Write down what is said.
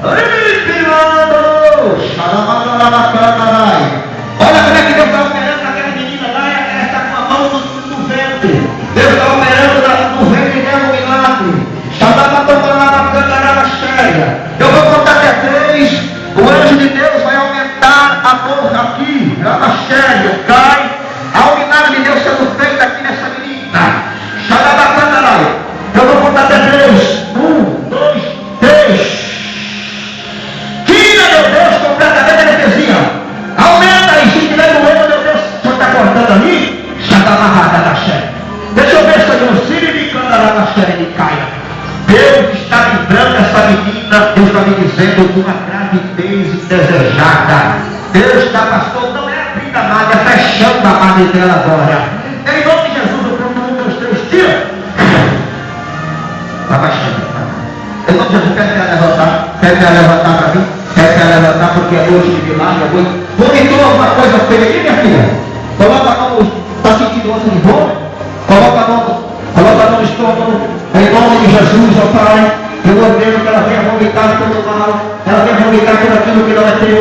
Olha como é que Deus está operando naquela menina lá, ela está com a mão no ventre. Deus está operando no ventre dela um milagre. Eu vou contar até 3. O anjo de Deus vai aumentar a mão aqui. Ela chega, cai. Há um milagre de Deus sendo feito aqui nessa menina. Eu vou contar até 3. 1, 2, 3. Tira, meu Deus, completamente a anestesia. Aumenta aí, se tiver doendo, meu Deus, o senhor está cortando ali? Deixa eu ver se eu consigo me cantar na série de caia. Deus está livrando essa menina, Deus está me dizendo, de uma gravidez indesejada. Deus está, pastor, não é abrindo a malha, é fechando a malha dela agora. Em nome de Jesus, eu procuro 1, 2, 3, tira. Vai baixando. Em nome de Jesus, pede para levantar para mim. Pede para levantar porque é hoje de milagre, é hoje. Vomitou alguma coisa feia aqui, minha filha? Coloca a mão, está sentindo ânsia de vômito? Coloca a mão no estômago. Em nome de Jesus, ó Pai, eu ordeno que ela venha vomitar todo o mal, ela venha vomitar tudo aquilo que não é teu.